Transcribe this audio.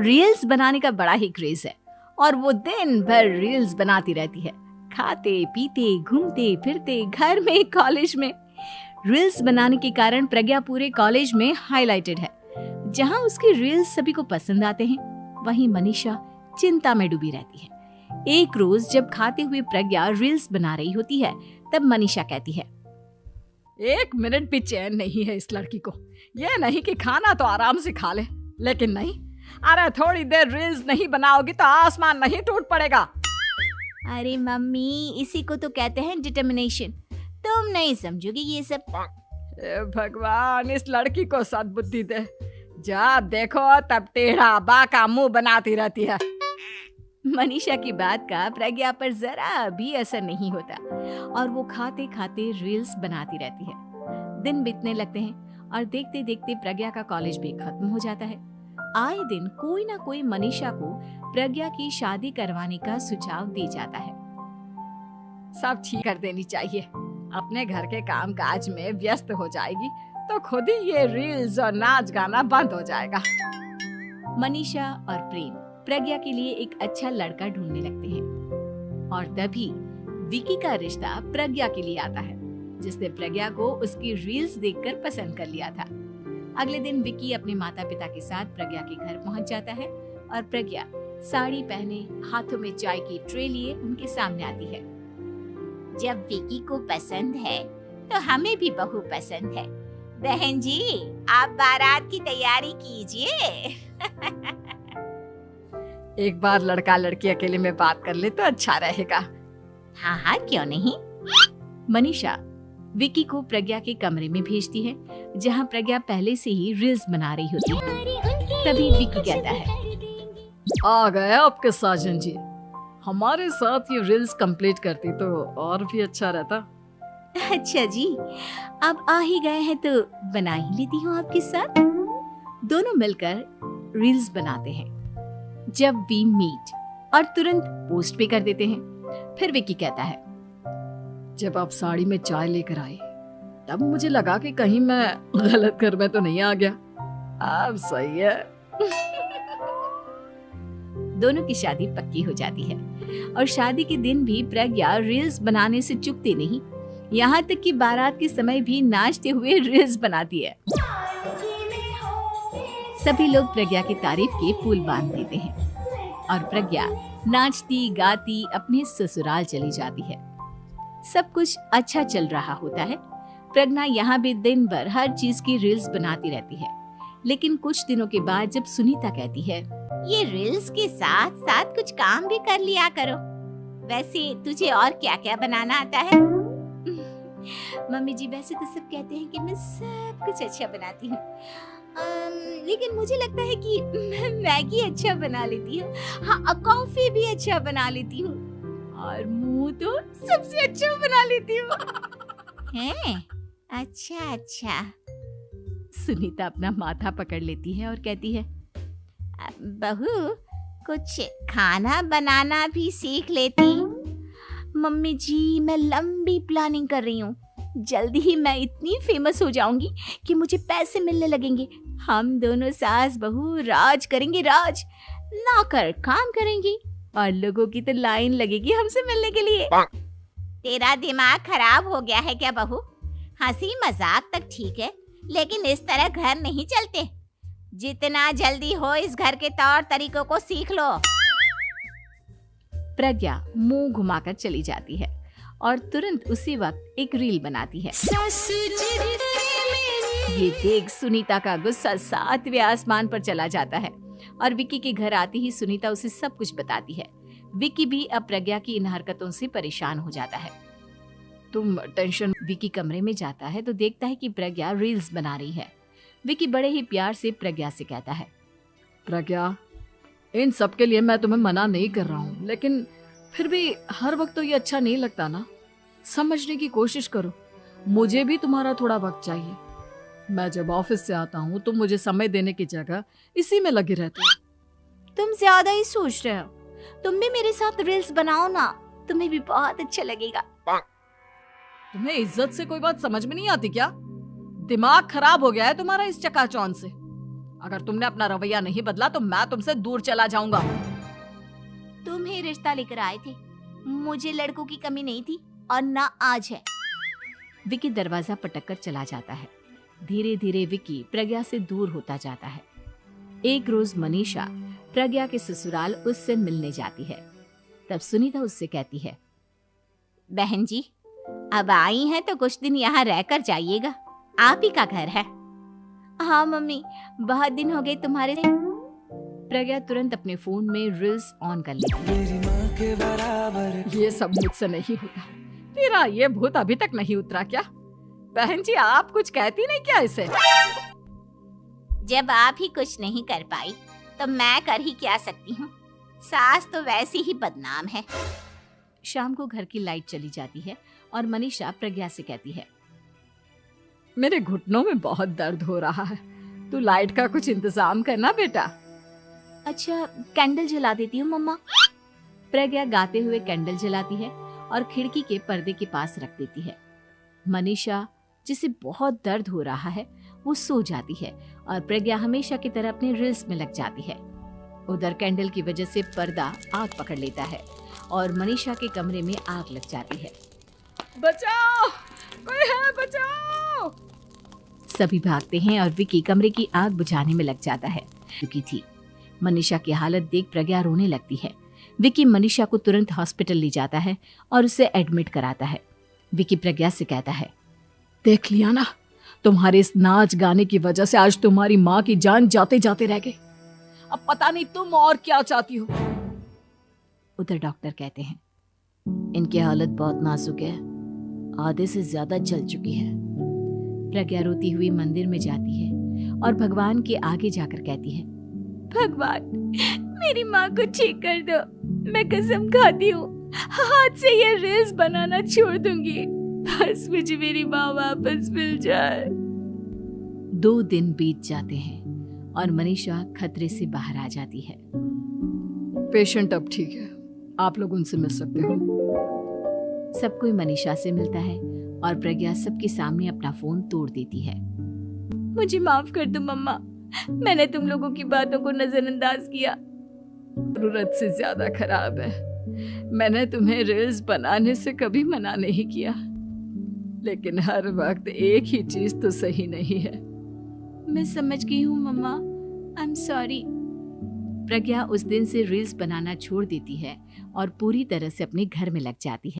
Reels बनाने का बड़ा ही क्रेज है और वो दिन भर रील्स बनाती रहती है। खाते पीते घूमते फिरते घर में कॉलेज में रील्स बनाने के कारण प्रज्ञा पूरे कॉलेज में हाईलाइटेड है। जहां उसकी रील्स सभी को पसंद आते हैं, वहीं मनीषा चिंता में डूबी रहती है। एक रोज जब खाते हुए प्रज्ञा रील्स बना रही होती है, तब मनीषा कहती है, 1 मिनट भी चैन नहीं है इस लड़की को। ये नहीं कि खाना तो आराम से खा ले, लेकिन नहीं, अरे थोड़ी देर रील्स नहीं बनाओगी तो आसमान नहीं टूट पड़ेगा। अरे मम्मी, इसी को तो कहते हैं डिटर्मिनेशन। तुम नहीं समझोगी ये सब। भगवान, इस लड़की को सद्बुद्धि दे। जब देखो तब टेढ़ा बाका मुंह बनाती रहती है। मनीषा की बात का प्रज्ञा पर जरा भी असर नहीं होता और वो खाते खाते रील्स बनाती रहती है। दिन बीतने लगते हैं और देखते देखते प्रज्ञा का कॉलेज भी खत्म हो जाता है। आए दिन कोई ना कोई मनीषा को प्रज्ञा की शादी करवाने का सुझाव दे जाता है। सब ठीक कर देनी चाहिए। अपने घर के काम काज में व्यस्त हो जाएगी तो खुद ही ये रील्स और नाच गाना बंद हो जाएगा। मनीषा और प्रेम प्रज्ञा के लिए एक अच्छा लड़का ढूंढने लगते हैं और तभी विकी का रिश्ता प्रज्ञा के लिए आता है, जिसने प्रज्ञा को उसकी रील्स देखकर पसंद कर लिया था। अगले दिन विकी अपने माता पिता के साथ प्रज्ञा के घर पहुंच जाता है और प्रज्ञा साड़ी पहने हाथों में चाय की ट्रे लिए उनके सामने आती है। जब विकी को पसंद है तो हमें भी बहू पसंद है। बहन जी, आप बारात की तैयारी कीजिए। एक बार लड़का लड़की अकेले में बात कर ले तो अच्छा रहेगा। हाँ हाँ, क्यों नहीं। मनीषा विकी को प्रज्ञा के कमरे में भेजती है, जहां प्रज्ञा पहले से ही रील्स बना रही होती है। तभी विकी कहता है, आ गए आपके साजन जी। हमारे साथ ये रील्स कंप्लीट करती तो और भी अच्छा रहता। अच्छा जी, अब आ ही गए हैं तो बना ही लेती हूँ आपके साथ। दोनों मिलकर रील्स बनाते हैं। जब वी मीट और तुरंत पोस्ट भी कर देते हैं। फिर विकी कहता है, जब आप साड़ी में चाय लेकर आए तब मुझे लगा कि कहीं मैं गलत घर में तो नहीं आ गया। अब सही है। दोनों की शादी पक्की हो जाती है और शादी के दिन भी प्रज्ञा रील्स बनाने से चूकती नहीं। यहाँ तक कि बारात के समय भी नाचते हुए रील्स बनाती है। सभी लोग प्रज्ञा की तारीफ के पुल बांध देते हैं और प्रज्ञा नाचती गाती अपने ससुराल चली जाती है। सब कुछ अच्छा चल रहा होता है। प्रज्ञा यहाँ भी दिन भर हर चीज की रील्स बनाती रहती है। लेकिन कुछ दिनों के बाद जब सुनीता कहती है, ये रील्स के साथ साथ कुछ काम भी कर लिया करो। वैसे तुझे और क्या क्या बनाना आता है? मम्मी जी, वैसे तो सब कहते हैं कि मैं सब कुछ अच्छा बनाती हूँ, लेकिन मुझे लगता है कि मैं मैगी अच्छा बना लेती हूँ। हाँ, कॉफी भी अच्छा बना लेती हूँ और मुंह तो सबसे अच्छा बना लेती हूँ। हैं? अच्छा अच्छा। सुनीता अपना माथा पकड़ लेती है और कहती है, बहू, कुछ खाना बनाना भी सीख लेती। मम्मी जी, मैं लंबी प्लानिंग कर रही हूँ। जल्दी ही मैं इतनी फेमस हो जाऊंगी कि मुझे पैसे मिलने लगेंगे। हम दोनों सास बहू राज करेंगे, राज। नौकर काम करेंगी और लोगों की तो लाइन लगेगी हमसे मिलने के लिए। तेरा दिमाग खराब हो गया है क्या बहू? हंसी मजाक तक ठीक है, लेकिन इस तरह घर नहीं चलते। जितना जल्दी हो इस घर के तौर तरीकों को सीख लो। प्रज्ञा मुंह घुमाकर चली जाती है और तुरंत उसी वक्त एक रील बनाती है। ये देख सुनीता का गुस्सा 7वें आसमान पर चला जाता है और विकी के घर आते ही सुनीता उसे सब कुछ बताती है। विकी भी अब प्रज्ञा की इन हरकतों से परेशान हो जाता है। तुम टेंशन। विकी कमरे में जाता है तो देखता है कि प्रज्ञा रील्स बना रही है। विकी बड़े ही प्यार से प्रज्ञा से कहता है, प्रज्ञा, इन सब के लिए मैं तुम्हें मना नहीं कर रहा हूँ, लेकिन फिर भी हर वक्त तो ये अच्छा नहीं लगता ना। समझने की कोशिश करो। मुझे भी तुम्हारा थोड़ा वक्त चाहिए। मैं जब ऑफिस से आता हूँ तुम मुझे समय देने की जगह इसी में लगे रहते हो। तुम ज्यादा ही सोच रहे हो। तुम भी मेरे साथ रील्स बनाओ ना, तुम्हें भी बहुत अच्छा लगेगा। तुम्हें इज्जत से कोई बात समझ में नहीं आती क्या? दिमाग खराब हो गया है तुम्हारा इस चकाचौंध से। अगर तुमने अपना रवैया नहीं बदला तो मैं तुमसे दूर चला जाऊंगा। तुम ही रिश्ता लेकर आए थे, मुझे लड़कों की कमी नहीं थी और ना आज है। विकी दरवाजा पटककर चला जाता है। धीरे धीरे विकी प्रज्ञा से दूर होता जाता है। एक रोज मनीषा प्रज्ञा के ससुराल उससे मिलने जाती है। तब सुनीता उससे कहती है, बहन जी, अब आई हैं तो कुछ दिन यहाँ रहकर जाइएगा, आप ही का घर है। हाँ मम्मी, बहुत दिन हो गए तुम्हारे। प्रज्ञा तुरंत अपने फोन में रील्स ऑन कर लेती है। ये सब मुझसे नहीं होता। तेरा ये भूत अभी तक नहीं उतरा क्या? बहन जी, आप कुछ कहती नहीं क्या इसे? जब आप ही कुछ नहीं कर पाई तो मैं कर ही क्या सकती हूँ। सास तो वैसी ही बदनाम है। शाम को घर की लाइट चली जाती है और मनीषा प्रज्ञा से कहती है, मेरे घुटनों में बहुत दर्द हो रहा है, तू लाइट का कुछ इंतजाम करना बेटा। अच्छा, कैंडल जला देती हूँ मम्मा। प्रज्ञा गाते हुए कैंडल जलाती है और खिड़की के पर्दे के पास रख देती है। मनीषा, जिसे बहुत दर्द हो रहा है, वो सो जाती है और प्रज्ञा हमेशा की तरह अपने रील्स में लग जाती है। उधर कैंडल की वजह से पर्दा आग पकड़ लेता है और मनीषा के कमरे में आग लग जाती है। बचाओ, कोई है, बचाओ। सभी भागते हैं और विकी कमरे की आग बुझाने में लग जाता है। विकी थी। मनीषा की हालत देख प्रज्ञा रोने लगती है। विकी मनीषा को तुरंत हॉस्पिटल ले जाता है और उसे एडमिट कराता है। विकी प्रज्ञा से कहता है, देख लिया ना, तुम्हारे इस नाच गाने की वजह से आज तुम्हारी माँ की जान जाते जाते रह गई। अब पता नहीं तुम और क्या चाहती हो। उधर डॉक्टर कहते हैं, इनकी हालत बहुत नाजुक है, आधे से ज्यादा जल चुकी है। प्रज्ञा रोती हुई मंदिर में जाती है और भगवान के आगे जाकर कहती है, भगवान, मेरी माँ को ठीक कर दो। मैं कसम खाती हूँ, हाथ से ये रील्स बनाना छोड़ दूंगी। बस मुझे मेरी माँ वापस मिल जाए। 2 दिन बीत जाते हैं और मनीषा खतरे से बाहर आ जाती है। पेशेंट अब ठीक है, आप लोग उनसे मिल सकते हो। सब कोई मनीषा से मिलता है और प्रज्ञा सबके सामने अपना फोन तोड़ देती है। मुझे माफ कर दो मम्मा, मैंने तुम लोगों की बातों को नजरअंदाज किया। जरूरत से ज्यादा खराब है। मैंने तुम्हें रील्स बनाने से कभी मना नहीं किया, लेकिन हर वक्त एक ही चीज तो सही नहीं है। मैं समझ गई हूँ मम्मा, आई एम सॉरी। प्रज्ञा उस दिन से रील्स बनाना छोड़ देती है और पूरी तरह से अपने घर में लग जाती है।